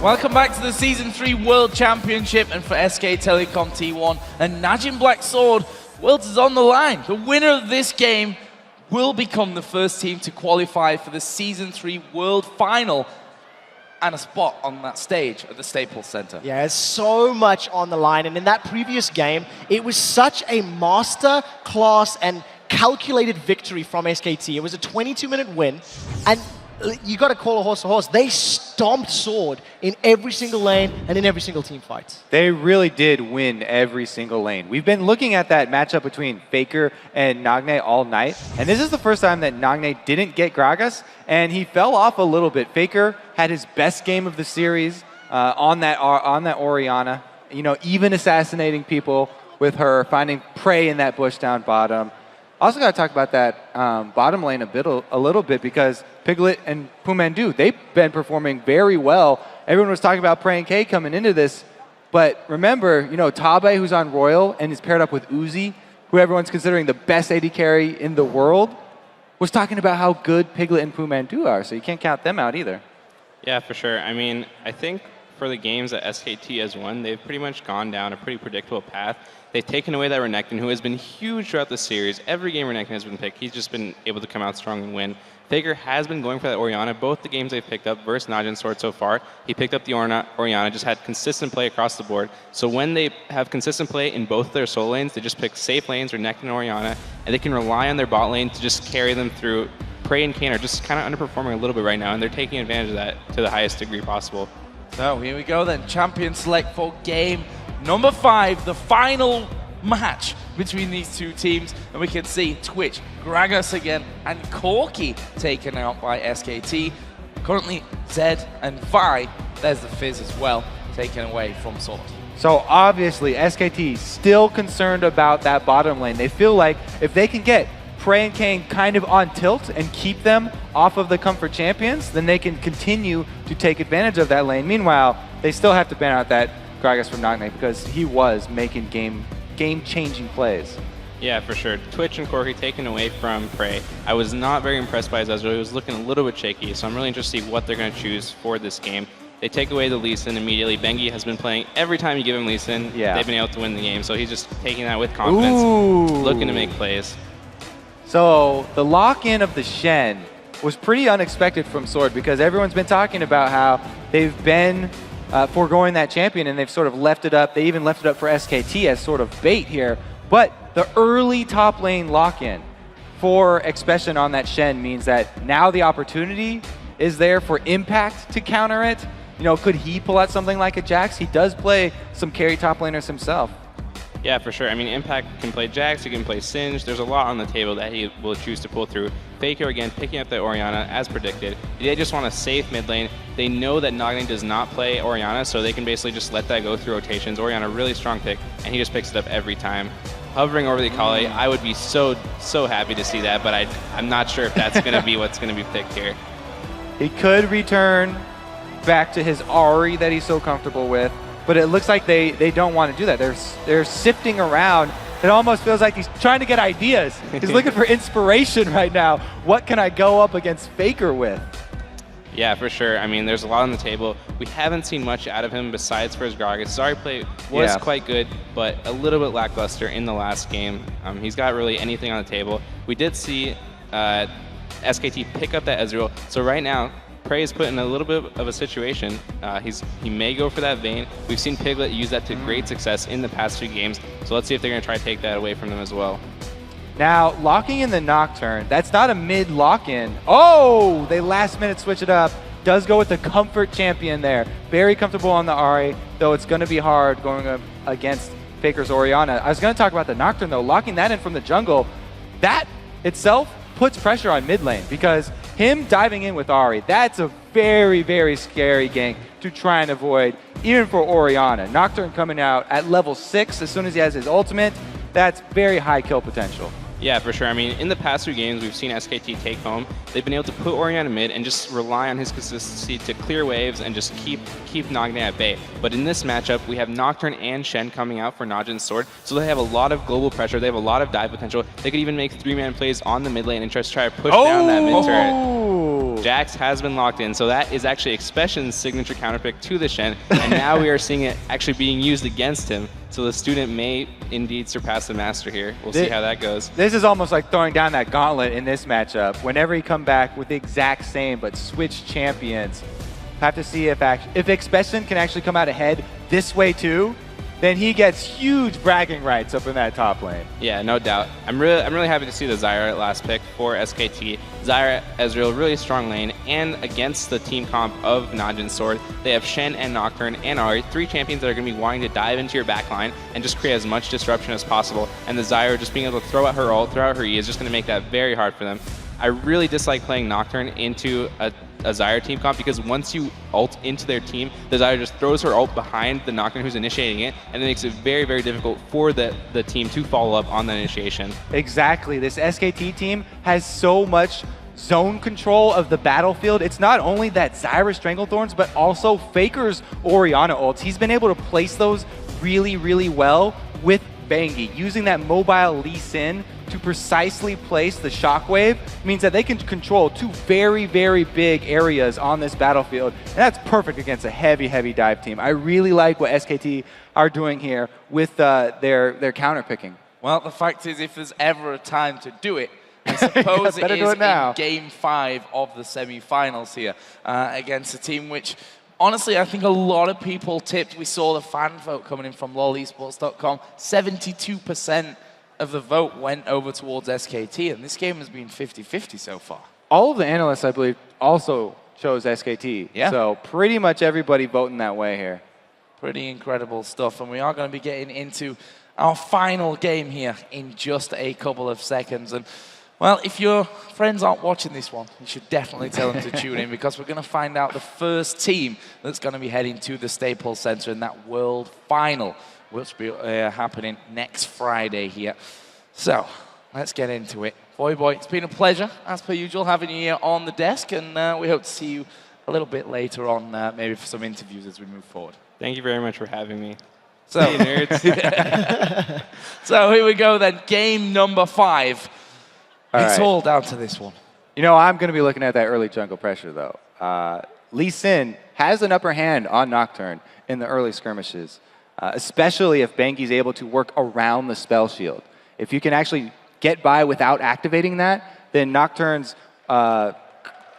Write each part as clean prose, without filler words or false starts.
Welcome back to the Season 3 World Championship, and for SK Telecom T1 and Najin Black Sword, Worlds is on the line. The winner of this game will become the first team to qualify for the Season 3 World Final and a spot on that stage at the Staples Center. Yeah, there's so much on the line, and in that previous game, it was such a master class and calculated victory from SKT. It was a 22-minute win, and you got to call a horse. They stomped Sword in every single lane and in every single team fight. They really did win every single lane. We've been looking at that matchup between Faker and Nagne all night, and this is the first time that Nagne didn't get Gragas, and he fell off a little bit. Faker had his best game of the series on that Orianna, you know, even assassinating people with her, finding prey in that bush down bottom. Also got to talk about that bottom lane a little bit because Piglet and Pumandu, they've been performing very well. Everyone was talking about Prey and K coming into this, but remember, you know, Tabe, who's on Royal and is paired up with Uzi, who everyone's considering the best AD carry in the world, was talking about how good Piglet and Pumandu are, so you can't count them out either. Yeah, for sure. I mean, I think for the games that SKT has won, they've pretty much gone down a pretty predictable path. They've taken away that Renekton, who has been huge throughout the series. Every game Renekton has been picked, he's just been able to come out strong and win. Faker has been going for that Orianna. Both the games they've picked up versus Najin Sword so far, he picked up the Orianna, just had consistent play across the board. So when they have consistent play in both their solo lanes, they just pick safe lanes, Renekton and Orianna, and they can rely on their bot lane to just carry them through. Prey and Kayn are just kind of underperforming a little bit right now, and they're taking advantage of that to the highest degree possible. So here we go then, Champion Select for game number 5, the final match between these two teams, and we can see Twitch, Gragas again, and Corki taken out by SKT. Currently, Zed and Vi, there's the Fizz as well, taken away from Sword. So obviously, SKT still concerned about that bottom lane. They feel like if they can get Prey and Kayn kind of on tilt and keep them off of the comfort champions, then they can continue to take advantage of that lane. Meanwhile, they still have to ban out that Gragas from Nagne because he was making game-changing plays. Yeah, for sure. Twitch and Corki taken away from Prey. I was not very impressed by his Ezreal. He was looking a little bit shaky, so I'm really interested to see what they're going to choose for this game. They take away the Lee Sin immediately. Bengi has been playing every time you give him Lee Sin. Yeah. They've been able to win the game, so he's just taking that with confidence, looking to make plays. So the lock-in of the Shen was pretty unexpected from Sword because everyone's been talking about how they've been foregoing that champion and they've sort of left it up. They even left it up for SKT as sort of bait here. But the early top lane lock-in for Expression on that Shen means that now the opportunity is there for Impact to counter it. You know, could he pull out something like a Jax? He does play some carry top laners himself. Yeah, for sure. I mean, Impact can play Jax, he can play Singed. There's a lot on the table that he will choose to pull through. Faker, again, picking up the Orianna as predicted. They just want a safe mid lane. They know that Nagne does not play Orianna, so they can basically just let that go through rotations. Orianna, really strong pick, and he just picks it up every time. Hovering over the Akali, I would be so happy to see that, but I'm not sure if that's going to be what's going to be picked here. He could return back to his Ahri that he's so comfortable with. But it looks like they don't want to do that. They're sifting around. It almost feels like he's trying to get ideas. He's looking for inspiration right now. What can I go up against Faker with? Yeah, for sure. I mean, there's a lot on the table. We haven't seen much out of him besides for his Gragas. His Ahri play was quite good, but a little bit lackluster in the last game. He's got really anything on the table. We did see SKT pick up that Ezreal. So right now, Prey is put in a little bit of a situation. He may go for that Vayne. We've seen Piglet use that to great success in the past 2 games, so let's see if they're going to try to take that away from them as well. Now, locking in the Nocturne, that's not a mid lock-in. Oh, they last minute switch it up. Does go with the comfort champion there. Very comfortable on the Ahri, though it's going to be hard going up against Faker's Orianna. I was going to talk about the Nocturne, though. Locking that in from the jungle, that itself puts pressure on mid lane because him diving in with Ahri, that's a very, very scary gank to try and avoid, even for Orianna. Nocturne coming out at level 6 as soon as he has his ultimate, that's very high kill potential. Yeah, for sure. I mean, in the past 2 games, we've seen SKT take home. They've been able to put Orianna mid and just rely on his consistency to clear waves and just keep Nagne at bay. But in this matchup, we have Nocturne and Shen coming out for Najin's Sword, so they have a lot of global pressure. They have a lot of dive potential. They could even make 3-man plays on the mid lane and just try to push down that mid turret. Jax has been locked in, so that is actually Expression's signature counterpick to the Shen, and now we are seeing it actually being used against him. So the student may indeed surpass the master here. We'll see how that goes. This is almost like throwing down that gauntlet in this matchup. Whenever he come back with the exact same but switch champions, have to see if Expression can actually come out ahead this way too, then he gets huge bragging rights up in that top lane. Yeah, no doubt. I'm really happy to see the Zyra last pick for SKT. Zyra, Ezreal, really strong lane, and against the team comp of Najin's Sword, they have Shen and Nocturne and Ahri, 3 champions that are going to be wanting to dive into your backline and just create as much disruption as possible. And the Zyra just being able to throw out her ult, throw out her E is just going to make that very hard for them. I really dislike playing Nocturne into a Zyra team comp because once you ult into their team, the Zyra just throws her ult behind the Nocturne who's initiating it, and it makes it very, very difficult for the team to follow up on the initiation. Exactly. This SKT team has so much zone control of the battlefield. It's not only that Zyra Stranglethorns, but also Faker's Orianna ults. He's been able to place those really, really well with Bengi. Using that mobile Lee Sin to precisely place the shockwave means that they can control 2 very, very big areas on this battlefield. And that's perfect against a heavy, heavy dive team. I really like what SKT are doing here with their counter picking. Well, the fact is, if there's ever a time to do it, I suppose it is in Game 5 of the semi-finals here against a team which, honestly, I think a lot of people tipped. We saw the fan vote coming in from lolesports.com. 72% of the vote went over towards SKT, and this game has been 50-50 so far. All of the analysts, I believe, also chose SKT. Yeah. So pretty much everybody voting that way here. Pretty incredible stuff, and we are going to be getting into our final game here in just a couple of seconds. And well, if your friends aren't watching this one, you should definitely tell them to tune in, because we're going to find out the first team that's going to be heading to the Staples Center in that World Final, which will be happening next Friday here. So, let's get into it. Boy, it's been a pleasure, as per usual, having you here on the desk, and we hope to see you a little bit later on, maybe for some interviews as we move forward. Thank you very much for having me. So, nerds. So here we go then, game number 5. It's all down to this one. You know, I'm going to be looking at that early jungle pressure, though. Lee Sin has an upper hand on Nocturne in the early skirmishes, especially if Bengi's able to work around the spell shield. If you can actually get by without activating that, then Nocturne's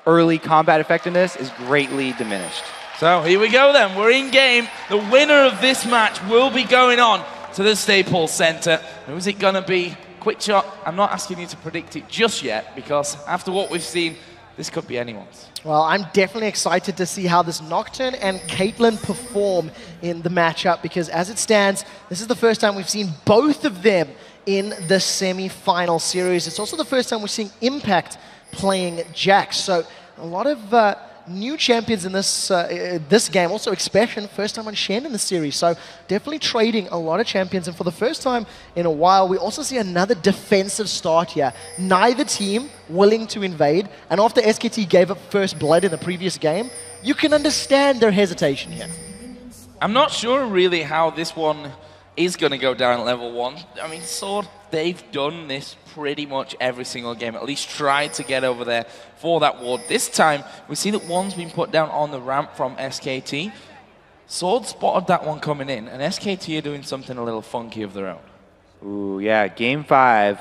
early combat effectiveness is greatly diminished. So here we go then, we're in game. The winner of this match will be going on to the Staples Center. Who's it going to be? Quick shot, I'm not asking you to predict it just yet, because after what we've seen, this could be anyone's. Well, I'm definitely excited to see how this Nocturne and Caitlyn perform in the matchup, because as it stands, this is the first time we've seen both of them in the semi-final series. It's also the first time we're seeing Impact playing Jax. So a lot of new champions in this this game. Also Expression, first time on Shen in the series. So definitely trading a lot of champions. And for the first time in a while, we also see another defensive start here. Neither team willing to invade. And after SKT gave up first blood in the previous game, you can understand their hesitation here. I'm not sure really how this one is going to go down at level 1. I mean, Sword, they've done this pretty much every single game, at least tried to get over there for that ward. This time, we see that one's been put down on the ramp from SKT. Sword spotted that one coming in, and SKT are doing something a little funky of their own. Ooh, yeah, game 5.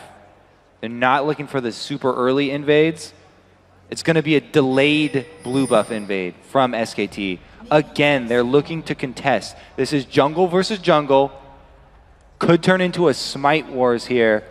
They're not looking for the super early invades. It's going to be a delayed blue buff invade from SKT. Again, they're looking to contest. This is jungle versus jungle. Could turn into a smite wars here,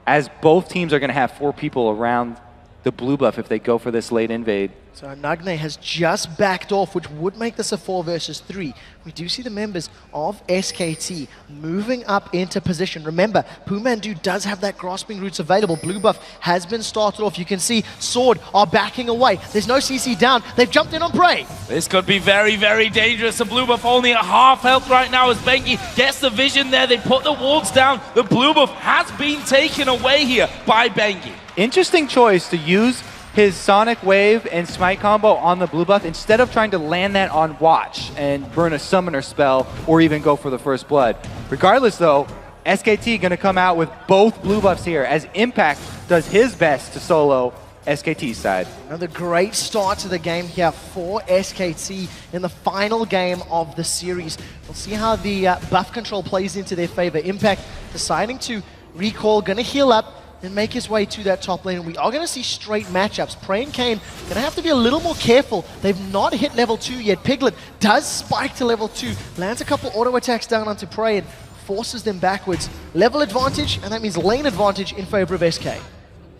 as both teams are going to have 4 people around the blue buff if they go for this late invade. So Nagne has just backed off, which would make this a 4 versus 3. We do see the members of SKT moving up into position. Remember, Pumandu does have that grasping roots available. Blue buff has been started off. You can see Sword are backing away. There's no CC down. They've jumped in on Prey. This could be very, very dangerous. The blue buff only at half health right now as Bengi gets the vision there. They put the wards down. The blue buff has been taken away here by Bengi. Interesting choice to use his Sonic Wave and Smite combo on the blue buff instead of trying to land that on Watch and burn a Summoner spell or even go for the first blood. Regardless though, SKT going to come out with both blue buffs here as Impact does his best to solo SKT side. Another great start to the game here for SKT in the final game of the series. We'll see how the buff control plays into their favor. Impact deciding to recall, gonna heal up and make his way to that top lane. And we are gonna see straight matchups. Prey and Kane gonna have to be a little more careful. They've not hit level 2 yet. Piglet does spike to level 2, lands a couple auto attacks down onto Prey and forces them backwards. Level advantage, and that means lane advantage in favor of SK.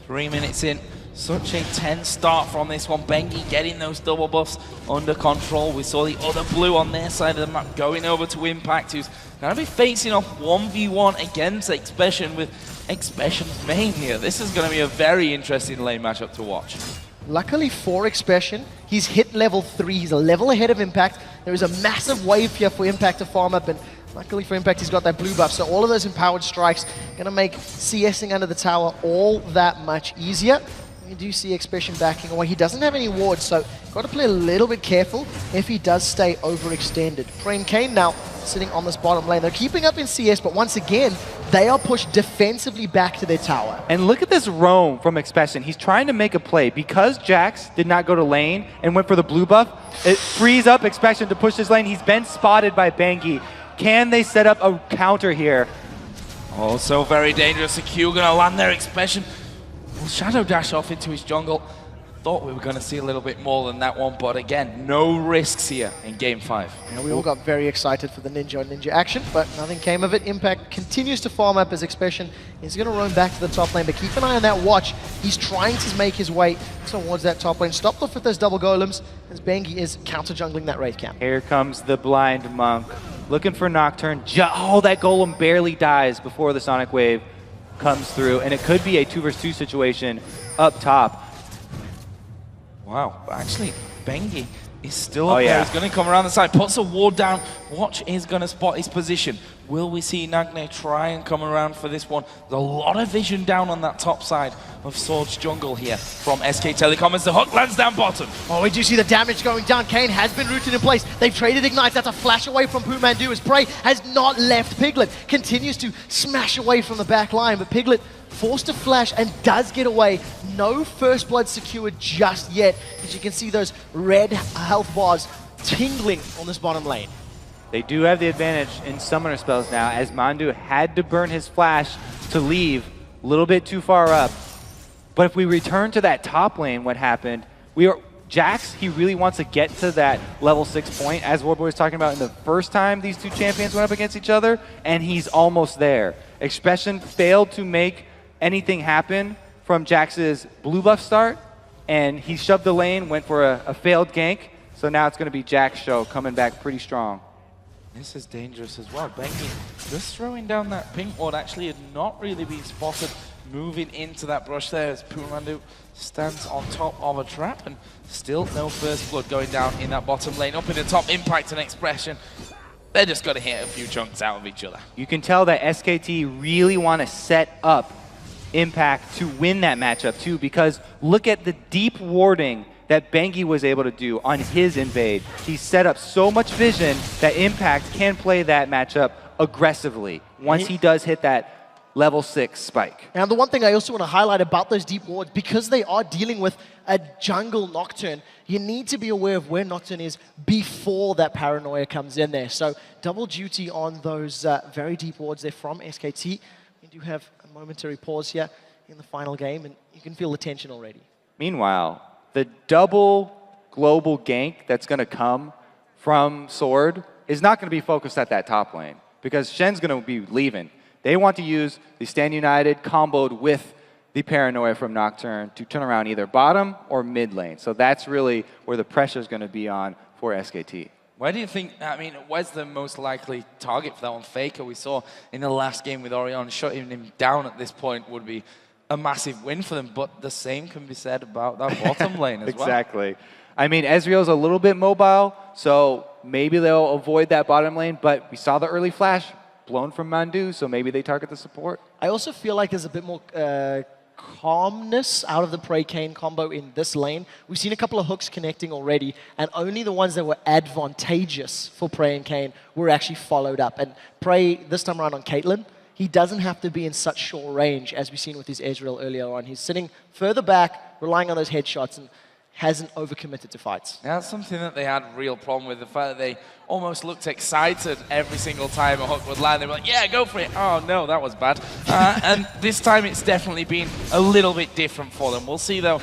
3 minutes in. Such a tense start from this one. Bengi getting those double buffs under control. We saw the other blue on their side of the map going over to Impact, who's going to be facing off 1v1 against Expression with Expression's main here. This is going to be a very interesting lane matchup to watch. Luckily for Expression, he's hit level 3. He's a level ahead of Impact. There is a massive wave here for Impact to farm up, and luckily for Impact, he's got that blue buff. So all of those empowered strikes going to make CSing under the tower all that much easier. You do see Expression backing away. He doesn't have any wards, so got to play a little bit careful if he does stay overextended. Prey and Kane now sitting on this bottom lane. They're keeping up in CS, but once again, they are pushed defensively back to their tower. And look at this roam from Expression. He's trying to make a play. Because Jax did not go to lane and went for the blue buff, it frees up Expression to push his lane. He's been spotted by Bengi. Can they set up a counter here? Also very dangerous. The Q going to land there. Expression will shadow dash off into his jungle. Thought we were going to see a little bit more than that one, but again, no risks here in Game 5. Yeah, we all got very excited for the Ninja action, but nothing came of it. Impact continues to farm up as Expression is going to roam back to the top lane, but keep an eye on that watch. He's trying to make his way towards that top lane. Stopped off with those double golems as Bengi is counter-jungling that Wraith camp. Here comes the blind monk. Looking for Nocturne. Oh, that golem barely dies before the Sonic Wave comes through, and it could be a 2 versus 2 situation up top. Wow, but actually, Bengi is still up Oh, there. yeah. He's going to come around the side, puts a ward down. Watch is going to spot his position. Will we see Nagne try and come around for this one? There's a lot of vision down on that top side of Sword's jungle here from SK Telecom as the hook lands down bottom. Oh, we do see the damage going down. Kane has been rooted in place. They've traded ignites. That's a flash away from Pumandu as Prey has not left Piglet. Continues to smash away from the back line, but Piglet forced to flash and does get away. No first blood secured just yet. As you can see those red health bars tingling on this bottom lane. They do have the advantage in summoner spells now, as Mandu had to burn his flash to leave a little bit too far up. But if we return to that top lane, what happened, Jax, he really wants to get to that level 6 point, as Warboy was talking about in the first time these two champions went up against each other, and he's almost there. Expression failed to make anything happen from Jax's blue buff start, and he shoved the lane, went for a failed gank, so now it's going to be Jax's show coming back pretty strong. This is dangerous as well. Bengi just throwing down that pink ward actually had not really been spotted moving into that brush there as Pumandu stands on top of a trap, and still no first blood going down in that bottom lane. Up in the top, Impact and Expression, they're just going to hit a few chunks out of each other. You can tell that SKT really want to set up Impact to win that matchup too, because look at the deep warding that Bengi was able to do on his invade. He set up so much vision that Impact can play that matchup aggressively once he does hit that level 6 spike. Now, the one thing I also want to highlight about those deep wards, because they are dealing with a jungle Nocturne, you need to be aware of where Nocturne is before that paranoia comes in there. So double duty on those very deep wards there from SKT. We do have a momentary pause here in the final game, and you can feel the tension already. Meanwhile, the double global gank that's going to come from Sword is not going to be focused at that top lane, because Shen's going to be leaving. They want to use the Stand United comboed with the Paranoia from Nocturne to turn around either bottom or mid lane. So that's really where the pressure is going to be on for SKT. Where do you think, I mean, where's the most likely target for that one? Faker, we saw in the last game with Orion, shutting him down at this point would be a massive win for them, but the same can be said about that bottom lane as well. Exactly. I mean, Ezreal's a little bit mobile, so maybe they'll avoid that bottom lane, but we saw the early flash blown from Mandu, so maybe they target the support. I also feel like there's a bit more calmness out of the Prey-Kane combo in this lane. We've seen a couple of hooks connecting already, and only the ones that were advantageous for Prey and Kane were actually followed up. And Prey, this time around on Caitlyn, he doesn't have to be in such short range as we've seen with his Ezreal earlier on. He's sitting further back, relying on those headshots, and hasn't overcommitted to fights. Yeah, that's something that they had a real problem with, the fact that they almost looked excited every single time a hook would land. They were like, yeah, go for it. Oh, no, that was bad. And this time it's definitely been a little bit different for them. We'll see, though,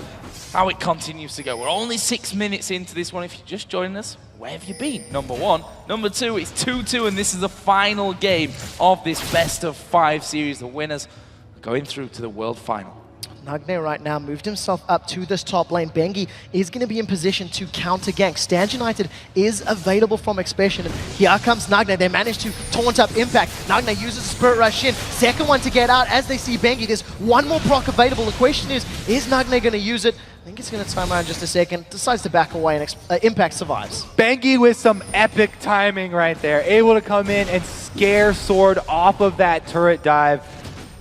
how it continues to go. We're only 6 minutes into this one. If you're just joining us, where have you been? Number one. Number two, it's 2-2, and this is the final game of this best-of-5 series. The winners going through to the World Final. Nagne right now moved himself up to this top lane. Bengi is going to be in position to counter gank. Stand United is available from Expression. And here comes Nagne. They managed to taunt up Impact. Nagne uses Spirit Rush in. Second one to get out as they see Bengi. There's one more proc available. The question is Nagne going to use it? I think it's going to time out in just a second. Decides to back away and Impact survives. Bengi with some epic timing right there. Able to come in and scare Sword off of that turret dive.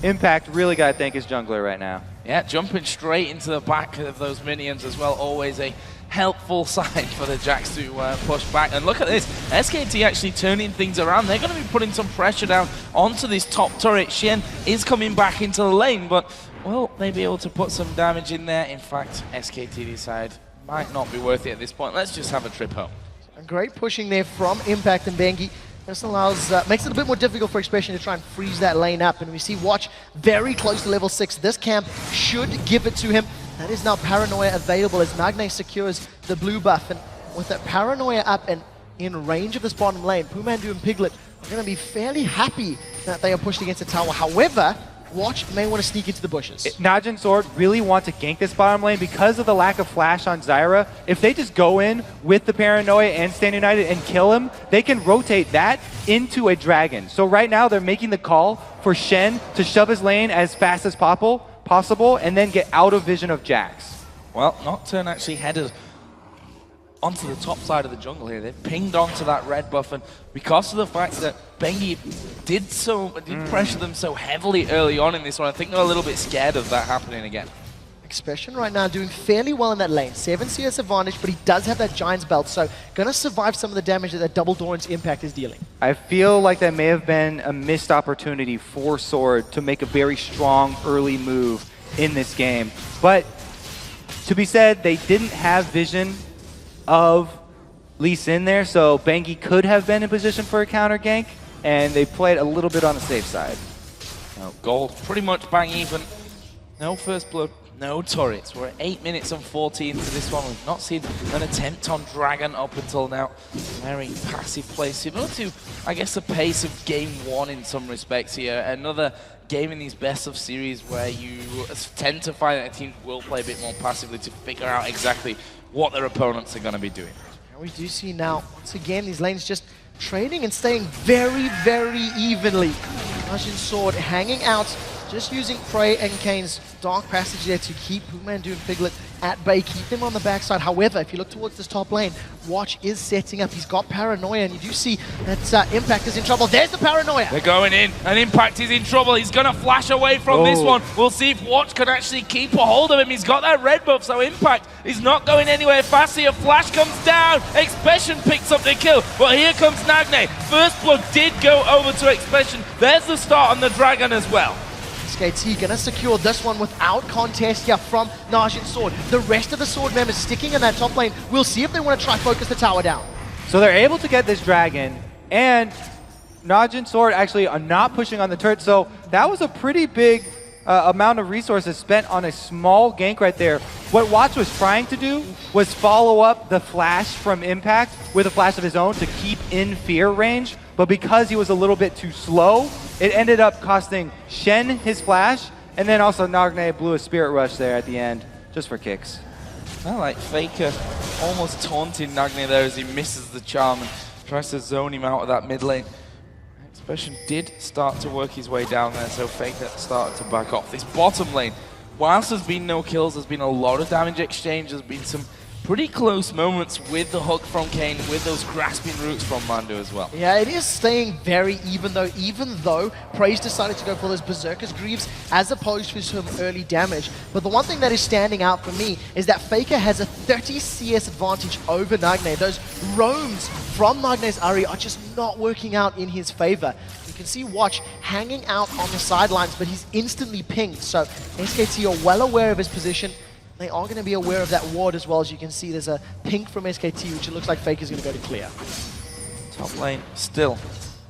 Impact really got to thank his jungler right now. Yeah, jumping straight into the back of those minions as well. Always a helpful sign for the Jacks to push back. And look at this, SKT actually turning things around. They're going to be putting some pressure down onto this top turret. Shen is coming back into the lane, but will they be able to put some damage in there? In fact, SKT decide might not be worth it at this point. Let's just have a trip home. A great pushing there from Impact and Bengi. This allows, makes it a bit more difficult for Expression to try and freeze that lane up. And we see Watch very close to level 6. This camp should give it to him. That is now Paranoia available as Nagne secures the blue buff. And with that Paranoia up and in range of this bottom lane, Pumandu and Piglet are going to be fairly happy that they are pushed against the tower. However, Watch may want to sneak into the bushes. Najin Sword really want to gank this bottom lane because of the lack of flash on Zyra. If they just go in with the Paranoia and Stand United and kill him, they can rotate that into a dragon. So right now they're making the call for Shen to shove his lane as fast as possible and then get out of vision of Jax. Well, Nocturne actually headed onto the top side of the jungle here. They've pinged onto that red buff, and because of the fact that Bengi did pressure them so heavily early on in this one, I think they're a little bit scared of that happening again. Expression right now doing fairly well in that lane. 7 CS advantage, but he does have that Giant's Belt, so going to survive some of the damage that Double Doran's Impact is dealing. I feel like that may have been a missed opportunity for Sword to make a very strong early move in this game. But to be said, they didn't have vision of Lee Sin there, so Bengi could have been in position for a counter gank, and they played a little bit on the safe side. No, gold pretty much bang even. No first blood, no turrets. We're at 8 minutes and 14 to this one. We've not seen an attempt on Dragon up until now. Very passive play, similar to, I guess, the pace of game 1 in some respects here. Another game in these best of series where you tend to find that teams will play a bit more passively to figure out exactly what their opponents are going to be doing. And we do see now, once again, these lanes just trading and staying very, very evenly. Najin Sword hanging out, just using Prey and Kane's Dark Passage there to keep Pumandu and Piglet at bay, keep them on the backside. However, if you look towards this top lane, Watch is setting up. He's got Paranoia, and you do see that Impact is in trouble. There's the Paranoia! They're going in, and Impact is in trouble. He's going to flash away from this one. We'll see if Watch can actually keep a hold of him. He's got that red buff, so Impact is not going anywhere fast here. Flash comes down. Expression picks up the kill, but here comes Nagne. First blood did go over to Expression. There's the start on the Dragon as well. SKT gonna secure this one without contest here from Najin Sword. The rest of the Sword members sticking in that top lane. We'll see if they want to try focus the tower down. So they're able to get this dragon, and Najin Sword actually are not pushing on the turret, so that was a pretty big amount of resources spent on a small gank right there. What Watch was trying to do was follow up the flash from Impact with a flash of his own to keep in fear range, but because he was a little bit too slow, it ended up costing Shen his flash, and then also Nagne blew a Spirit Rush there at the end, just for kicks. I like Faker almost taunting Nagne there as he misses the charm and tries to zone him out of that mid lane. Expression did start to work his way down there, so Faker started to back off. This bottom lane, whilst there's been no kills, there's been a lot of damage exchange, there's been some pretty close moments with the hook from Kane, with those grasping roots from Mando as well. Yeah, it is staying very even though Praise decided to go for those Berserker's Greaves as opposed to some early damage. But the one thing that is standing out for me is that Faker has a 30 CS advantage over Nagne. Those roams from Nagne's Ari are just not working out in his favor. You can see Watch hanging out on the sidelines, but he's instantly pinged. So SKT are well aware of his position. They are going to be aware of that ward as well. As you can see, there's a pink from SKT, which it looks like Faker's going to go to clear. Top lane, still.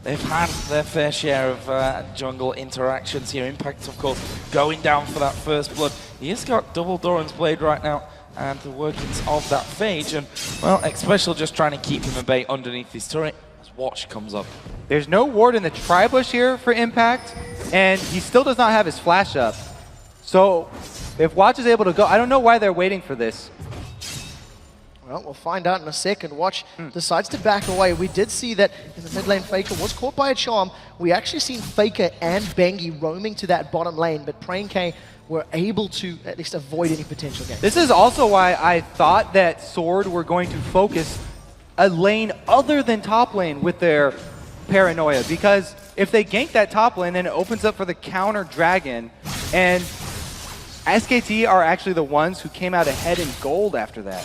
They've had their fair share of jungle interactions here. Impact, of course, going down for that first blood. He has got double Doran's Blade right now, and the workings of that Phage. And, well, Xpecial just trying to keep him at bay underneath his turret as Watch comes up. There's no ward in the Tri-Bush here for Impact, and he still does not have his flash up. So if Watch is able to go, I don't know why they're waiting for this. Well, we'll find out in a second. Watch decides to back away. We did see that in the mid lane, Faker was caught by a charm. We actually seen Faker and Bengi roaming to that bottom lane, but Praying K were able to at least avoid any potential gain. This is also why I thought that Sword were going to focus a lane other than top lane with their Paranoia, because if they gank that top lane, then it opens up for the counter Dragon, and SKT are actually the ones who came out ahead in gold after that.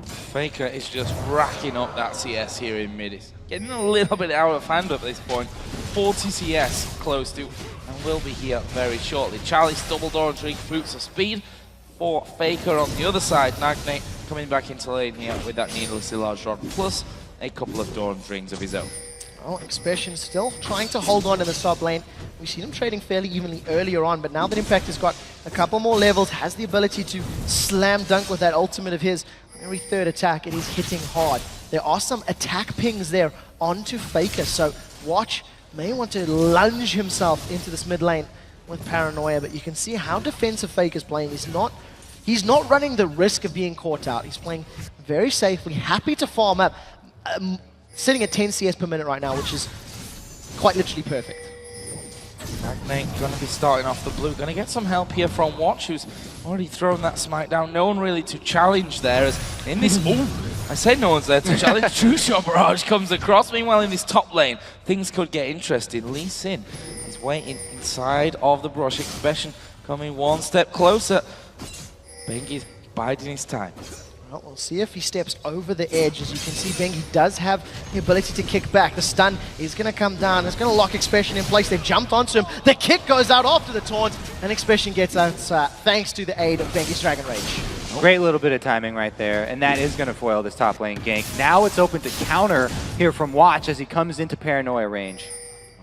Faker is just racking up that CS here in mid. It's getting a little bit out of hand at this point. 40 CS close to, and will be here very shortly. Charlie's double Doran's Ring, boots of speed for Faker on the other side. Nagne coming back into lane here with that needlessly large rod, plus a couple of Doran's Rings of his own. Well, Xpecial still trying to hold on in the sub lane. We've seen him trading fairly evenly earlier on, but now that Impact has got a couple more levels, has the ability to slam dunk with that ultimate of his. Every third attack, it is hitting hard. There are some attack pings there onto Faker, so Watch may want to lunge himself into this mid lane with Paranoia, but you can see how defensive Faker's playing. He's not running the risk of being caught out. He's playing very safely, happy to farm up. Sitting at 10 CS per minute right now, which is quite literally perfect. Nagne going to be starting off the blue. Going to get some help here from Watch, who's already thrown that smite down. No one really to challenge there. As in this, I say no one's there to challenge. True Shot Barrage comes across. Meanwhile, in this top lane, things could get interesting. Lee Sin is waiting inside of the brush. Xpecial coming one step closer. Bengi's biding his time. Well, we'll see if he steps over the edge. As you can see, Bengi does have the ability to kick back. The stun is going to come down. It's going to lock Xpecial in place. They've jumped onto him. The kick goes out after the taunt, and Xpecial gets out thanks to the aid of Bengi's Dragon Rage. Great little bit of timing right there, and that is going to foil this top lane gank. Now it's open to counter here from Watch as he comes into Paranoia range.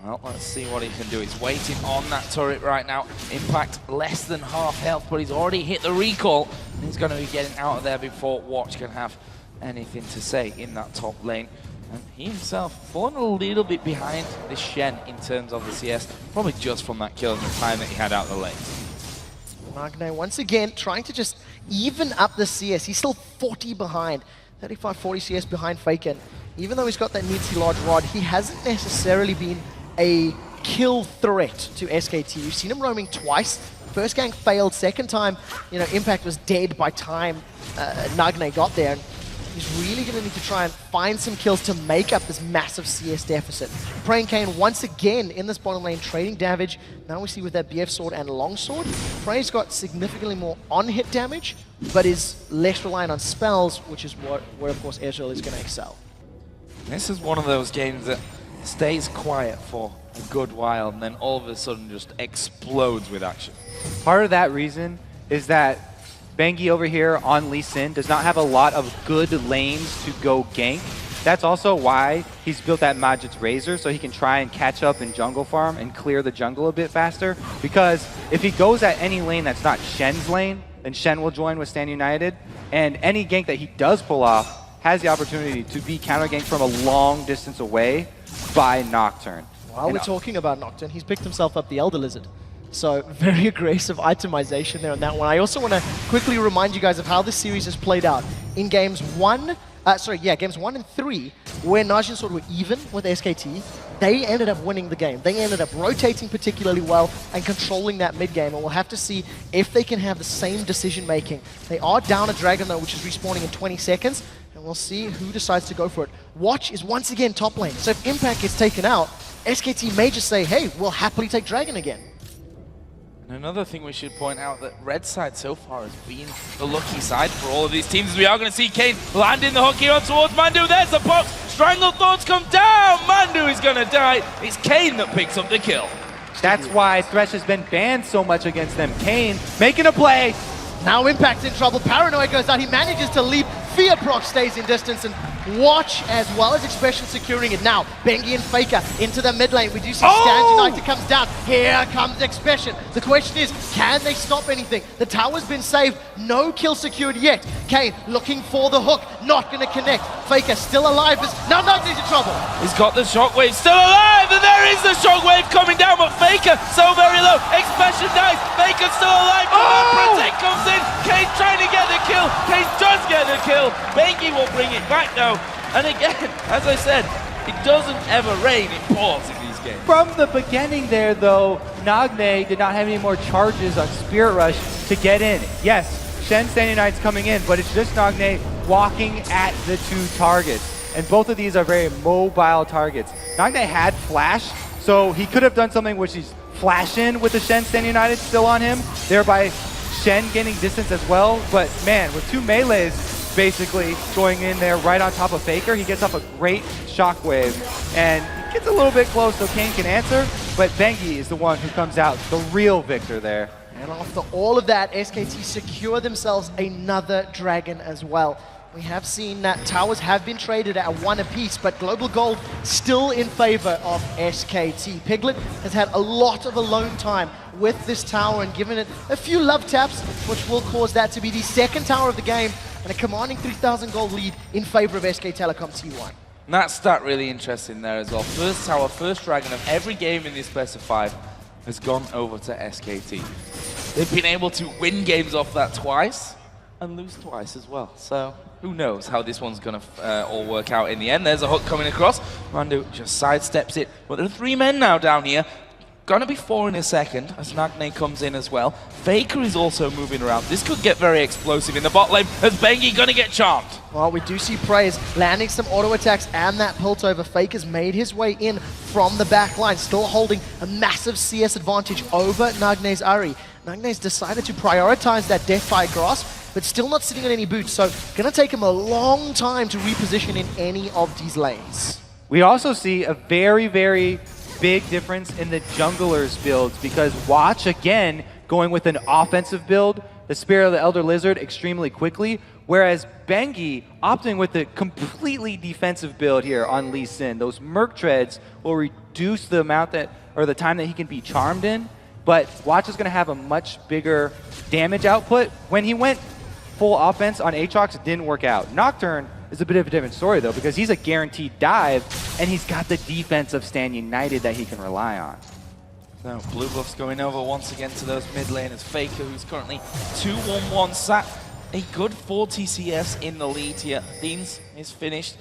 Well, let's see what he can do. He's waiting on that turret right now. Impact less than half health, but he's already hit the recall. And he's going to be getting out of there before Watch can have anything to say in that top lane. And he himself fallen a little bit behind this Shen in terms of the CS, probably just from that kill and the time that he had out the lane. Nagne once again trying to just even up the CS. He's still 40 behind, 35, 40 CS behind Faker. Even though he's got that needlessly large rod, he hasn't necessarily been a kill threat to SKT. You've seen him roaming twice. First gang failed, second time, Impact was dead by time Nagne got there. And he's really going to need to try and find some kills to make up this massive CS deficit. Praying Kane once again in this bottom lane trading damage. Now we see with that BF sword and longsword, Prey's got significantly more on-hit damage, but is less reliant on spells, which is where of course Ezreal is going to excel. This is one of those games that stays quiet for a good while and then all of a sudden just explodes with action. Part of that reason is that Bengi over here on Lee Sin does not have a lot of good lanes to go gank. That's also why he's built that Majid's Razor, so he can try and catch up in jungle farm and clear the jungle a bit faster. Because if he goes at any lane that's not Shen's lane, then Shen will join with Stand United, and any gank that he does pull off has the opportunity to be counter ganked from a long distance away by Nocturne. While we're talking about Nocturne, he's picked himself up the Elder Lizard. So very aggressive itemization there on that one. I also want to quickly remind you guys of how this series has played out. In games 1 and 3, where Najin Sword were even with SKT, they ended up winning the game. They ended up rotating particularly well and controlling that mid game, and we'll have to see if they can have the same decision making. They are down a Dragon though, which is respawning in 20 seconds, and we'll see who decides to go for it. Watch is once again top lane, so if Impact gets taken out, SKT may just say, hey, we'll happily take Dragon again. And another thing we should point out that red side so far has been the lucky side for all of these teams, as we are going to see Kane landing the hook here on towards Mandu. There's the box. Strangled Thoughts come down. Mandu is going to die. It's Kane that picks up the kill. That's why Thresh has been banned so much against them. Kane making a play. Now Impact's in trouble. Paranoia goes out. He manages to leap. Fear Proc stays in distance, and Watch as well as Expression securing it. Now, Bengi and Faker into the mid lane. We do see Stand United comes down. Here comes Expression. The question is, can they stop anything? The tower's been saved. No kill secured yet. Kane looking for the hook. Not going to connect. Faker still alive. Now Nugne's in trouble. He's got the shockwave still alive, and there is the shockwave coming down, but Faker so very low. Expression dies. Faker still alive. Protect comes in. Kane trying to get the kill. Kane does get the kill. Bengi will bring it back now. And again, as I said, it doesn't ever rain in ports in these games. From the beginning there, though, Nagne did not have any more charges on Spirit Rush to get in. Yes, Shen Standing Knight's coming in, but it's just Nagne walking at the two targets. And both of these are very mobile targets. Nagne had Flash, so he could have done something which is flash in with the Shen Standing United still on him, thereby Shen gaining distance as well. But man, with two melees basically going in there right on top of Faker, he gets off a great shockwave and he gets a little bit close so Kane can answer, but Bengi is the one who comes out the real victor there. And after all of that, SKT secure themselves another dragon as well. We have seen that towers have been traded at 1 apiece, but Global Gold still in favor of SKT. Piglet has had a lot of alone time with this tower and given it a few love taps, which will cause that to be the second tower of the game and a commanding 3,000 gold lead in favor of SK Telecom T1. And that stat really interesting there as well. First tower, first dragon of every game in this best of 5 has gone over to SKT. They've been able to win games off that twice and lose twice as well. So who knows how this one's going to all work out in the end. There's a hook coming across. Randu just sidesteps it. But there are 3 men now down here. Gonna be 4 in a second as Nagne comes in as well. Faker is also moving around. This could get very explosive in the bot lane as Bengi gonna get charmed. Well, we do see Praise landing some auto attacks and that pult over. Faker's made his way in from the back line, still holding a massive CS advantage over Nagne's Ari. Nagne's decided to prioritize that Death by Grasp, but still not sitting on any boots, so gonna take him a long time to reposition in any of these lanes. We also see a very, very big difference in the junglers builds because Watch, again, going with an offensive build, the Spirit of the Elder Lizard extremely quickly, whereas Bengi opting with a completely defensive build here on Lee Sin. Those Merc Treads will reduce the amount that, or the time that he can be charmed in, but Watch is going to have a much bigger damage output. When he went full offense on Aatrox, it didn't work out. Nocturne is a bit of a different story though, because he's a guaranteed dive and he's got the defense of Stand United that he can rely on. So Blue Buff's going over once again to those mid laners. Faker, who's currently 2-1-1, sat a good 4 TCS in the lead here. Themes is finished.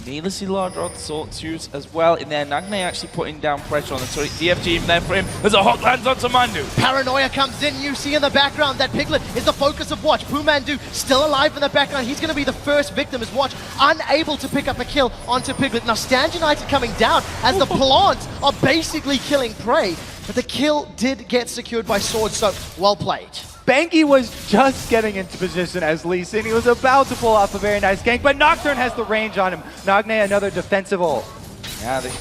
Needlessly large rod shoots as well in there. Nagne actually putting down pressure on the turret. DFG even there for him as a hook lands onto Mandu. Paranoia comes in. You see in the background that Piglet is the focus of Watch. Pumandu still alive in the background. He's going to be the first victim as Watch unable to pick up a kill onto Piglet. Now Stand United coming down as the plants are basically killing prey. But the kill did get secured by Sword, so well played. Bengi was just getting into position as Lee Sin. He was about to pull off a very nice gank, but Nocturne has the range on him. Nagne another defensive ult. Yeah, they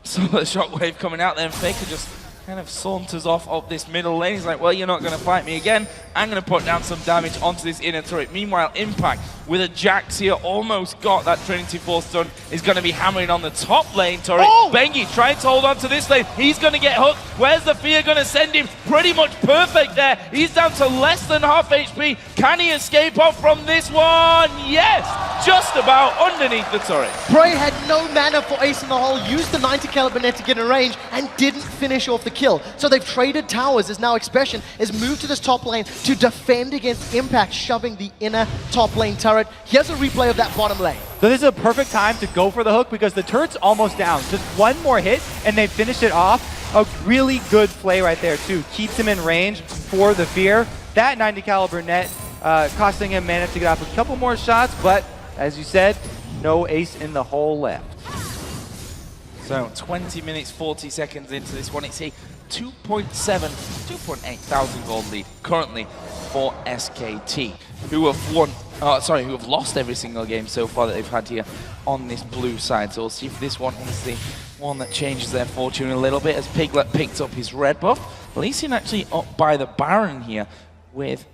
saw the shockwave coming out there, and Faker just kind of saunters off of this middle lane. He's like, well, you're not going to fight me again. I'm going to put down some damage onto this inner turret. Meanwhile, Impact with a Jax here almost got that Trinity Force stun. Is going to be hammering on the top lane turret. Bengi trying to hold on to this lane. He's going to get hooked. Where's the fear going to send him? Pretty much perfect there. He's down to less than half HP. Can he escape off from this one? Yes! just about underneath the turret. Prey had no mana for Ace in the hole, used the 90 caliber net to get in range, and didn't finish off the kill. So they've traded towers as now Expression is moved to this top lane to defend against Impact, shoving the inner top lane turret. Here's a replay of that bottom lane. So this is a perfect time to go for the hook because the turret's almost down. Just one more hit and they finish it off. A really good play right there too. Keeps him in range for the fear. That 90 caliber net costing him mana to get off a couple more shots, but as you said, no Ace in the hole left. So 20 minutes, 40 seconds into this one, it's a 2.8 thousand gold lead currently for SKT, who have lost every single game so far that they've had here on this blue side. So we'll see if this one is the one that changes their fortune a little bit, as Piglet picked up his red buff. Leeson actually up by the Baron here with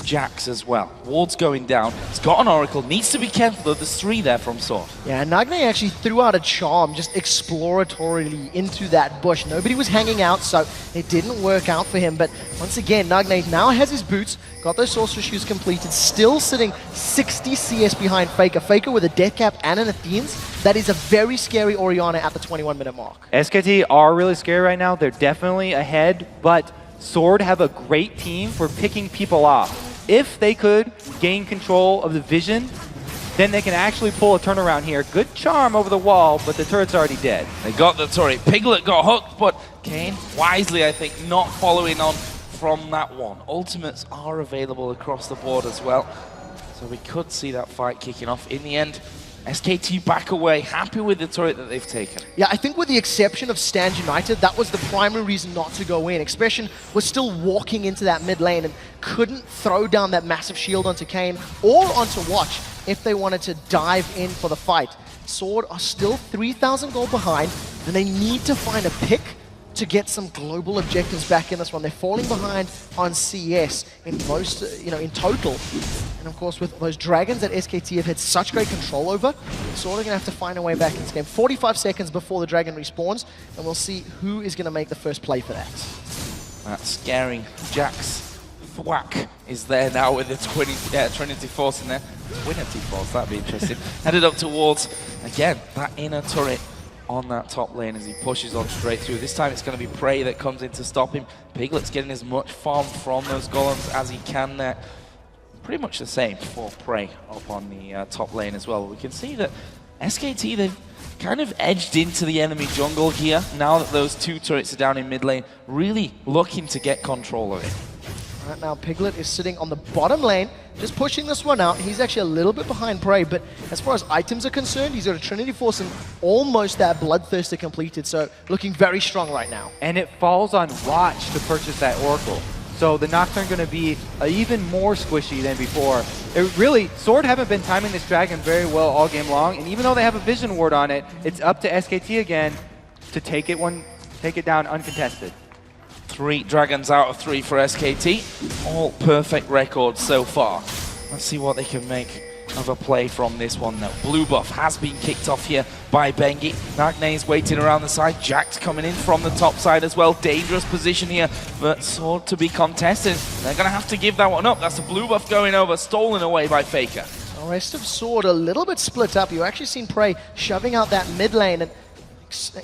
Jax as well. Ward's going down. He's got an Oracle. Needs to be careful though. There's 3 there from Sword. Yeah, Nagne actually threw out a charm just exploratorily into that bush. Nobody was hanging out, so it didn't work out for him. But once again, Nagne now has his boots, got those Sorcerer Shoes completed, still sitting 60 CS behind Faker. Faker with a Death Cap and an Athene's. That is a very scary Orianna at the 21-minute mark. SKT are really scary right now. They're definitely ahead, but Sword have a great team for picking people off. If they could gain control of the vision, then they can actually pull a turnaround here. Good charm over the wall, but the turret's already dead. They got the turret. Piglet got hooked, but Kane, wisely I think, not following on from that one. Ultimates are available across the board as well, so we could see that fight kicking off. In the end, SKT back away, happy with the turret that they've taken. Yeah, I think with the exception of Stand United, that was the primary reason not to go in. Expression was still walking into that mid lane and couldn't throw down that massive shield onto Kane or onto Watch if they wanted to dive in for the fight. Sword are still 3,000 gold behind, and they need to find a pick to get some global objectives back in this one. They're falling behind on CS in most, in total. And of course, with those dragons that SKT have had such great control over, Sword are going to have to find a way back in this game. 45 seconds before the dragon respawns, and we'll see who is going to make the first play for that. That's scary. Jax Thwack is there now with the Trinity Force in there. Twinity Force, that'd be interesting. Headed up towards, again, that inner turret on that top lane as he pushes on straight through. This time it's going to be Prey that comes in to stop him. Piglet's getting as much farm from those golems as he can there. Pretty much the same for Prey up on the top lane as well. We can see that SKT, they've kind of edged into the enemy jungle here now that those 2 turrets are down in mid lane, really looking to get control of it. Right now, Piglet is sitting on the bottom lane, just pushing this one out. He's actually a little bit behind Prey, but as far as items are concerned, he's got a Trinity Force and almost that Bloodthirster completed, so looking very strong right now. And it falls on Watch to purchase that Oracle. So the Nocturne going to be even more squishy than before. Sword haven't been timing this dragon very well all game long, and even though they have a Vision Ward on it, it's up to SKT again to take it down uncontested. 3 dragons out of 3 for SKT. All perfect records so far. Let's see what they can make of a play from this one now. Blue buff has been kicked off here by Bengi. Nagne's waiting around the side. Jax coming in from the top side as well. Dangerous position here, but Sword to be contested. They're going to have to give that one up. That's a blue buff going over, stolen away by Faker. The rest of Sword a little bit split up. You actually seen Prey shoving out that mid lane, and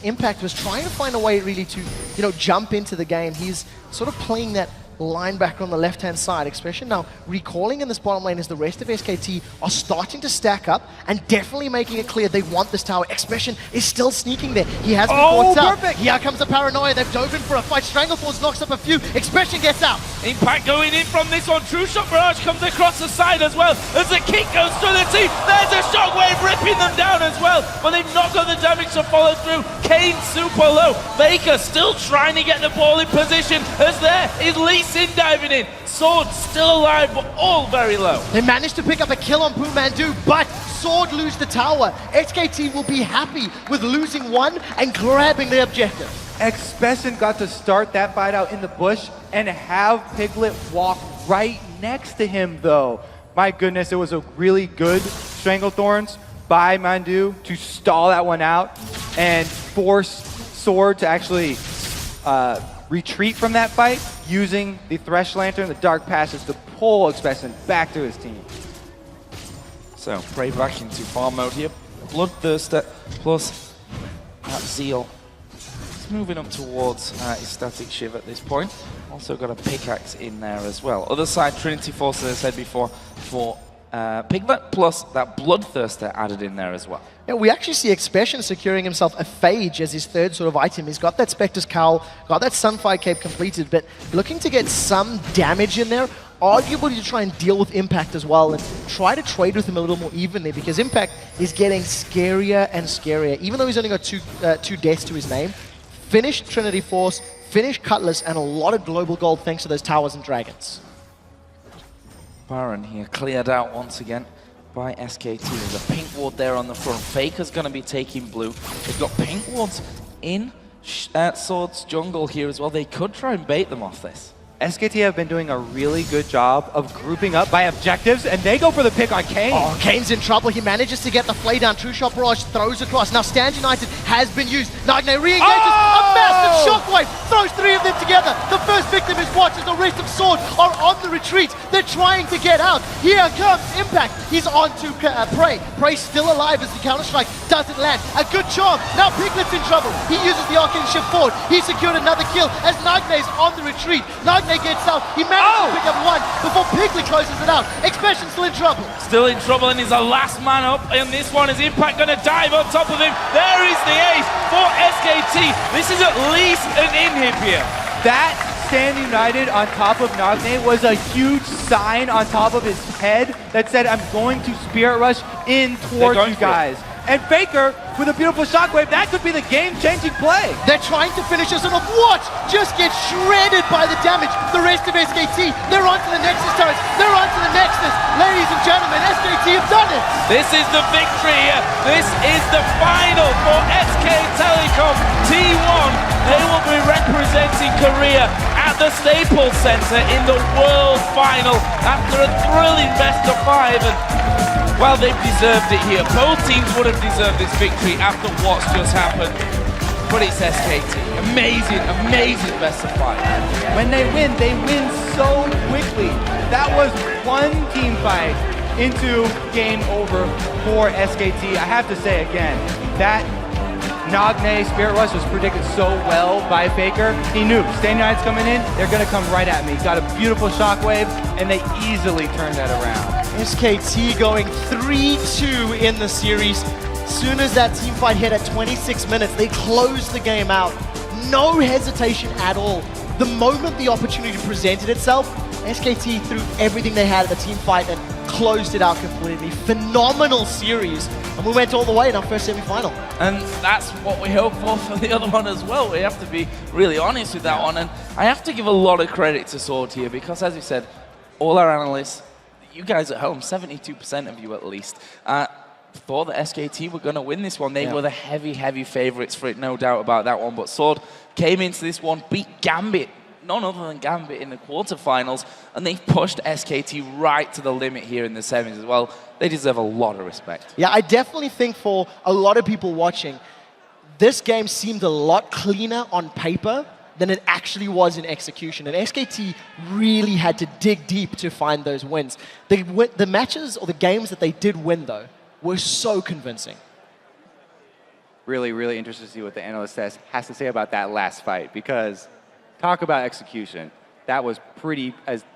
Impact was trying to find a way really to, jump into the game. He's sort of playing that linebacker on the left-hand side. Expression now recalling in this bottom lane as the rest of SKT are starting to stack up and definitely making it clear they want this tower. Expression is still sneaking there. He has been caught out. Perfect. Here comes the paranoia. They've dove in for a fight. Strangleforce knocks up a few. Expression gets out. Impact going in from this one. True Shot Barrage comes across the side as well as the kick goes through the team. There's a shockwave ripping them down as well, but they've not got the damage to follow through. Kane super low. Baker still trying to get the ball in position as there is Leeson diving in. Sword still alive, but all very low. They managed to pick up a kill on Pumandu, but Sword lose the tower. SKT will be happy with losing 1 and grabbing the objective. Expression got to start that fight out in the bush and have Piglet walk right next to him, though. My goodness, it was a really good Stranglethorns by Mandu to stall that one out and force Sword to actually retreat from that fight using the Thresh Lantern, the Dark Passage, to pull Expression back to his team. So, Prey back into farm mode here. Bloodthirster plus that Zeal. He's moving up towards his Static Shiv at this point. Also got a pickaxe in there as well. Other side, Trinity Force, as I said before, for Piglet, plus that Bloodthirster added in there as well. Yeah, we actually see Expression securing himself a Phage as his third sort of item. He's got that Spectre's Cowl, got that Sunfire Cape completed, but looking to get some damage in there, arguably to try and deal with Impact as well and try to trade with him a little more evenly, because Impact is getting scarier and scarier. Even though he's only got two deaths to his name, finished Trinity Force, finished Cutlass, and a lot of global gold thanks to those towers and dragons. Baron here cleared out once again by SKT. There's a pink ward there on the front. Faker's going to be taking blue. They've got pink wards in Sword's jungle here as well. They could try and bait them off this. SKT have been doing a really good job of grouping up by objectives, and they go for the pick on Kane. Oh, Kane's in trouble. He manages to get the flay down. True Shot Barrage throws across. Now Stand United has been used. Nagne re-engages. A massive shockwave. Throws three of them together. The first victim is watched as the rest of Sword are on the retreat. They're trying to get out. Here comes Impact. He's on to Prey. Prey still alive as the counter-strike doesn't land. A good charm. Now Piglet's in trouble. He uses the Arcane Shift forward. He secured another kill as Nagne's on the retreat. Nagne gets out. He managed to pick up one before Piglet closes it out. Expression still in trouble. Still in trouble, and he's the last man up. And this one is Impact going to dive on top of him. There is the ace for SKT. This is at least an inhib here. That Stand United on top of Nagne was a huge sign on top of his head that said, I'm going to Spirit Rush in towards you guys. And Faker, with a beautiful shockwave, that could be the game-changing play. They're trying to finish us off. Watch! Just get shredded by the damage. The rest of SKT, they're onto the Nexus turrets. They're onto the Nexus. Ladies and gentlemen, SKT have done it. This is the victory here. This is the final for SK Telecom T1. They will be representing Korea at the Staples Center in the World Final after a thrilling best of 5. And well, they've deserved it here. Both teams would have deserved this victory after what's just happened. But it's SKT. Amazing, amazing best of 5. When they win so quickly. That was one team fight into game over for SKT. I have to say again, that Nagne Spirit Rush was predicted so well by Faker. He knew, Stand United's coming in, they're gonna come right at me. Got a beautiful shockwave, and they easily turned that around. SKT going 3-2 in the series. Soon as that team fight hit at 26 minutes, they closed the game out. No hesitation at all. The moment the opportunity presented itself, SKT threw everything they had at the team fight and closed it out completely. Phenomenal series. And we went all the way in our first semi-final. And that's what we hope for the other one as well. We have to be really honest with that one. And I have to give a lot of credit to Sword here because, as you said, all our analysts, you guys at home, 72% of you at least, thought that SKT were going to win this one. They were the heavy, heavy favorites for it, no doubt about that one. But Sword came into this one, beat Gambit, none other than Gambit in the quarterfinals, and they've pushed SKT right to the limit here in the semis as well. They deserve a lot of respect. Yeah, I definitely think for a lot of people watching, this game seemed a lot cleaner on paper than it actually was in execution. And SKT really had to dig deep to find those wins. The matches or the games that they did win, though, were so convincing. Really, really interested to see what the analyst has to say about that last fight, because talk about execution. That was pretty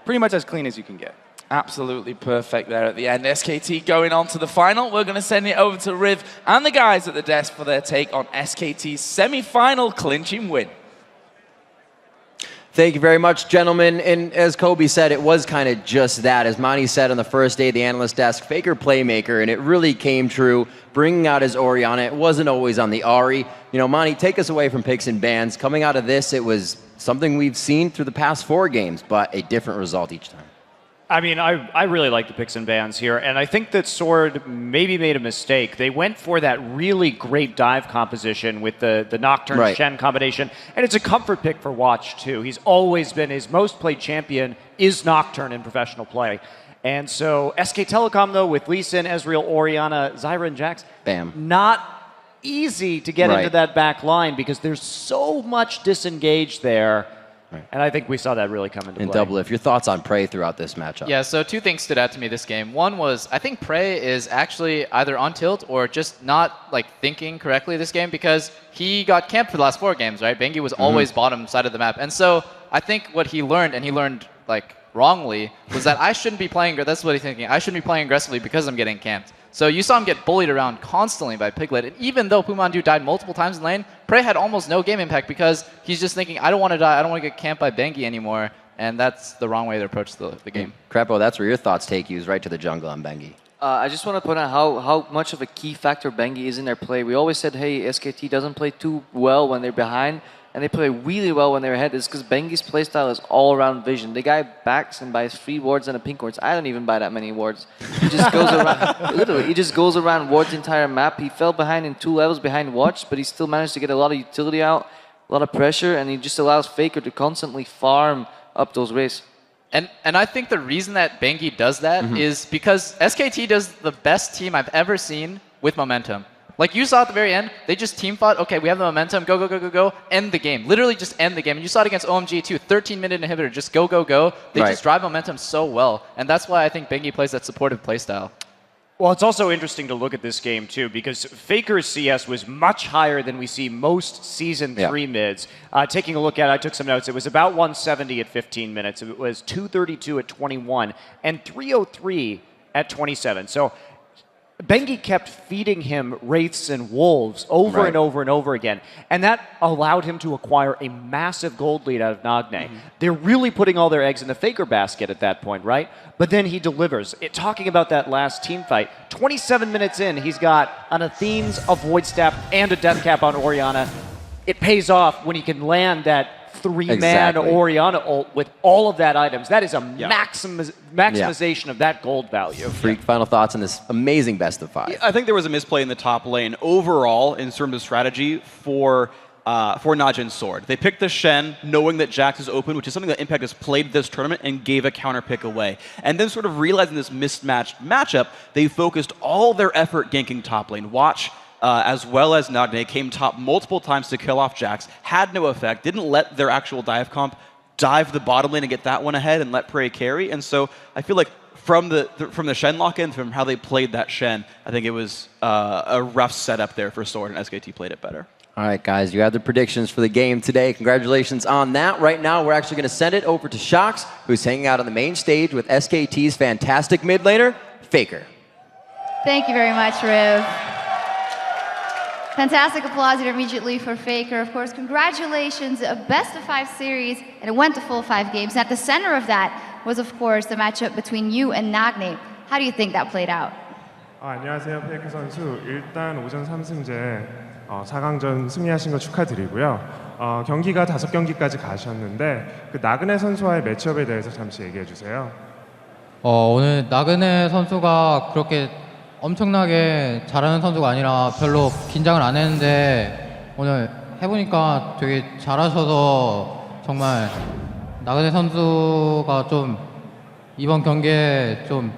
much as clean as you can get. Absolutely perfect there at the end. SKT going on to the final. We're going to send it over to Riv and the guys at the desk for their take on SKT's semi-final clinching win. Thank you very much, gentlemen. And as Kobe said, it was kind of just that. As Monty said on the first day of the analyst desk, Faker playmaker, and it really came true, bringing out his Orianna. It wasn't always on the Ahri. You know, Monty, take us away from picks and bans. Coming out of this, it was something we've seen through the past 4 games, but a different result each time. I mean, I really like the picks and bans here, and I think that Sword maybe made a mistake. They went for that really great dive composition with the Nocturne Shen combination, and it's a comfort pick for Watch, too. He's always been his most played champion is Nocturne in professional play. And so SK Telecom, though, with Lee Sin, Ezreal, Orianna, Zyra, and Jax, not easy to get into that back line because there's so much disengaged there And I think we saw that really come into And play. Double, if your thoughts on Prey throughout this matchup? Yeah, so two things stood out to me this game. One was I think Prey is actually either on tilt or just not like thinking correctly this game because he got camped for the last 4 games, right? Bengi was always bottom side of the map. And so I think what he learned, and he learned like wrongly, was that I shouldn't be playing, that's what he's thinking, I shouldn't be playing aggressively because I'm getting camped. So you saw him get bullied around constantly by Piglet, and even though Pumandu died multiple times in lane, Prey had almost no game impact because he's just thinking, I don't want to die, I don't want to get camped by Bengi anymore, and that's the wrong way to approach the game. Crepo, that's where your thoughts take you, is right to the jungle on Bengi. I just want to point out how much of a key factor Bengi is in their play. We always said, hey, SKT doesn't play too well when they're behind, and they play really well when they're ahead. It's because Bengi's playstyle is all around vision. The guy backs and buys 3 wards and a pink wards. I don't even buy that many wards. He just goes around, literally, he just goes around wards the entire map. He fell behind in 2 levels behind Watch, but he still managed to get a lot of utility out, a lot of pressure, and he just allows Faker to constantly farm up those races. And I think the reason that Bengi does that is because SKT does the best team I've ever seen with momentum. Like you saw at the very end, they just team fought, okay, we have the momentum, go, go, go, go, go, end the game. Literally just end the game. And you saw it against OMG too, 13-minute inhibitor, just go, go, go. They just drive momentum so well. And that's why I think Bengi plays that supportive playstyle. Well, it's also interesting to look at this game, too, because Faker's CS was much higher than we see most Season 3 mids. Taking a look at it, I took some notes. It was about 170 at 15 minutes. It was 232 at 21 and 303 at 27. So Bengi kept feeding him Wraiths and Wolves over and over and over again, and that allowed him to acquire a massive gold lead out of Nagne. They're really putting all their eggs in the Faker basket at that point, right? But then he delivers. Talking about that last team fight, 27 minutes in, he's got an Athene's, a Void Staff, and a Death Cap on Orianna. It pays off when he can land that 3-man Orianna ult with all of that items. That is a maximization of that gold value. Freak, final thoughts on this amazing best of 5. I think there was a misplay in the top lane overall in terms of strategy for Najin's Sword. They picked the Shen knowing that Jax is open, which is something that Impact has played this tournament, and gave a counter pick away. And then sort of realizing this mismatched matchup, they focused all their effort ganking top lane. Watch, as well as Nagne, came top multiple times to kill off Jax, had no effect, didn't let their actual dive comp dive the bottom lane and get that one ahead and let Prey carry. And so I feel like from the Shen lock-in, from how they played that Shen, I think it was a rough setup there for Sword, and SKT played it better. All right, guys, you have the predictions for the game today. Congratulations on that. Right now, we're actually going to send it over to Shox, who's hanging out on the main stage with SKT's fantastic mid laner, Faker. Thank you very much, Riv. Fantastic applause here immediately for Faker. Of course, congratulations, a best of 5 series, and it went to full 5 games. And at the center of that was, of course, the matchup between you and Nagne. How do you think that played out? 안녕하세요, 페이크 선수. 일단 오전 3승제 4강전 승리하신 거 축하드리고요. 경기가 5경기까지 가셨는데 그 나그네 선수와의 매치업에 대해서 잠시 얘기해 주세요. 오늘 나그네 선수가 그렇게 엄청나게 잘하는 선수가 아니라 별로 긴장을 안 했는데 오늘 해보니까 되게 잘하셔서 정말 나그네 선수가 좀 이번 경기에 좀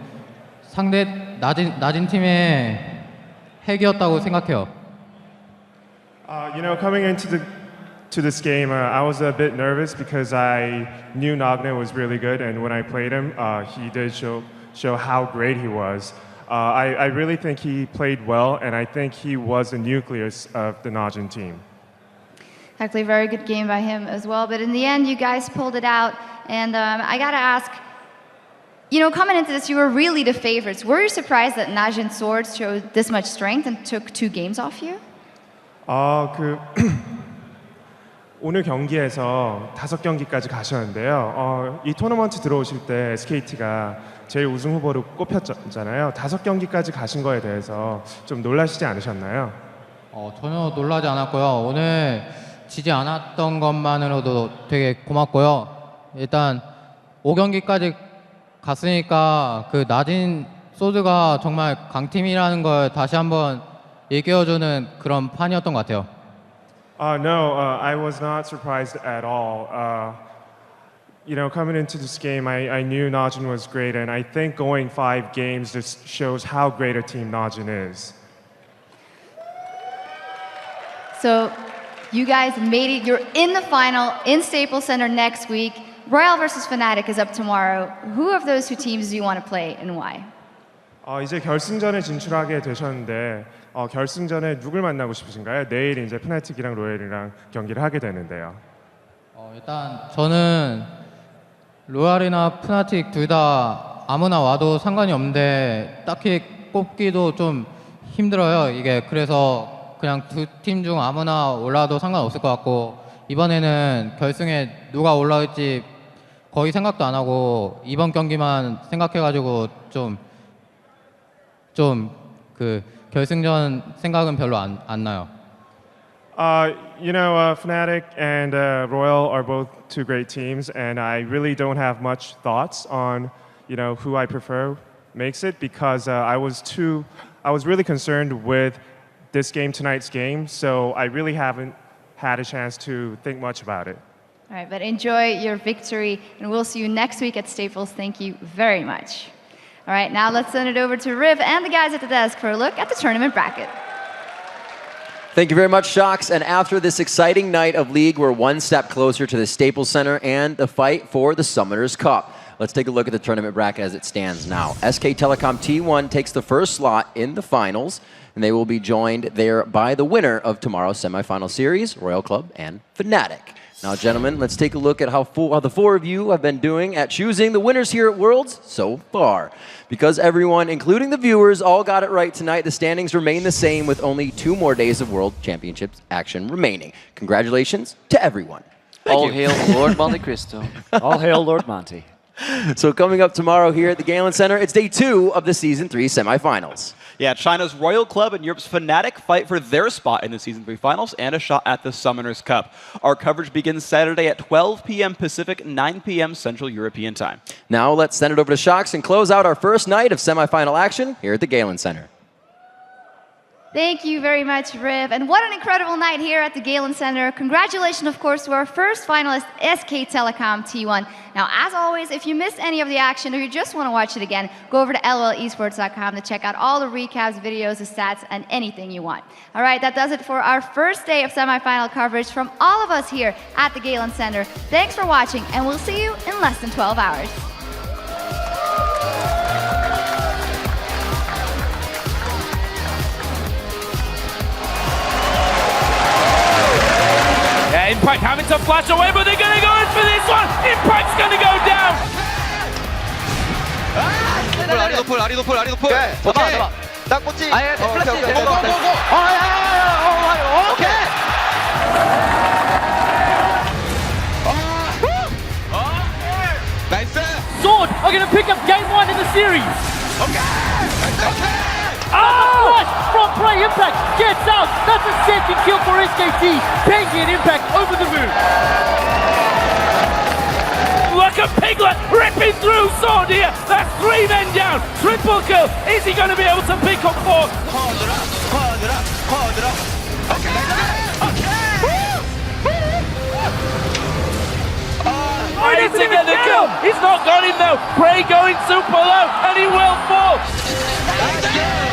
상대 낮은 팀의 핵이었다고 생각해요. You know, coming into this game, I was a bit nervous because I knew Nagne was really good, and when I played him, he did show how great he was. I really think he played well, and I think he was the nucleus of the Najin team. Actually, a very good game by him as well. But in the end, you guys pulled it out. And I got to ask, you know, coming into this, you were really the favorites. Were you surprised that Najin Swords showed this much strength and took 2 games off you? 오늘 경기에서 5경기까지 가셨는데요. 이 토너먼트 들어오실 때 SKT가 제일 우승 후보로 꼽혔잖아요. 5경기까지 가신 거에 대해서 좀 놀라시지 않으셨나요? 전혀 놀라지 않았고요. 오늘 지지 않았던 것만으로도 되게 고맙고요. 일단 5경기까지 갔으니까 그 나진 소드가 정말 강팀이라는 걸 다시 한번 일깨워주는 그런 판이었던 것 같아요. No, I was not surprised at all. You know, coming into this game, I knew Najin was great, and I think going 5 games just shows how great a team Najin is. So You guys made it. You're in the final in Staples Center next week. Royal versus Fnatic is up tomorrow. Who of those two teams do you want to play and why? 이제 결승전에 진출하게 되셨는데 결승전에 누굴 만나고 싶으신가요? 내일 이제 프나틱이랑 로얄이랑 경기를 하게 되는데요. 일단 저는 로얄이나 푸나틱 둘 다 아무나 와도 상관이 없는데 딱히 꼽기도 좀 힘들어요. 이게 그래서 그냥 두 팀 중 아무나 올라와도 상관없을 것 같고 이번에는 결승에 누가 올라올지 거의 생각도 안 하고 이번 경기만 생각해가지고 그 결승전 생각은 별로 안 나요. Fnatic and Royal are both two great teams, and I really don't have much thoughts on, who I prefer makes it because I was really concerned with this game, tonight's game, so I really haven't had a chance to think much about it. All right, but enjoy your victory, and we'll see you next week at Staples. Thank you very much. All right, now let's send it over to Riv and the guys at the desk for a look at the tournament bracket. Thank you very much, Shocks. And after this exciting night of League, we're one step closer to the Staples Center and the fight for the Summoners Cup. Let's take a look at the tournament bracket as it stands now. SK Telecom T1 takes the first slot in the finals, and they will be joined there by the winner of tomorrow's semifinal series, Royal Club and Fnatic. Now, gentlemen, let's take a look at how the four of you have been doing at choosing the winners here at Worlds so far. Because everyone, including the viewers, all got it right tonight, the standings remain the same with only 2 more days of World Championships action remaining. Congratulations to everyone. All hail Lord Monte Cristo. All hail Lord Monte. So coming up tomorrow here at the Galen Center, it's day 2 of the Season 3 semifinals. Yeah, China's Royal Club and Europe's Fnatic fight for their spot in the Season 3 finals and a shot at the Summoners Cup. Our coverage begins Saturday at 12 p.m. Pacific, 9 p.m. Central European Time. Now let's send it over to Shocks and close out our first night of semifinal action here at the Galen Center. Thank you very much, Riv. And what an incredible night here at the Galen Center. Congratulations, of course, to our first finalist, SK Telecom T1. Now, as always, if you missed any of the action or you just want to watch it again, go over to lolesports.com to check out all the recaps, videos, the stats, and anything you want. All right, that does it for our first day of semifinal coverage from all of us here at the Galen Center. Thanks for watching, and we'll see you in less than 12 hours. Yeah, Impact having to flash away, but they're going to go in for this one. Impact's going to go down. 아리도풀. 오케이. 딱 꽂지. 아예 플래시. 오케이. 나이스. Sword are going to pick up game 1 in the series. 오케이. Oh! From play, Impact gets out. That's a second kill for SKT. Pengy and Impact over the moon. Look at Piglet ripping through Sword here. That's 3 men down. Triple kill. Is he going to be able to pick up 4? 쿼드라. 오케이. Ready to get the kill. He's not got him though. Prey going super low, and he will fall. 나이스.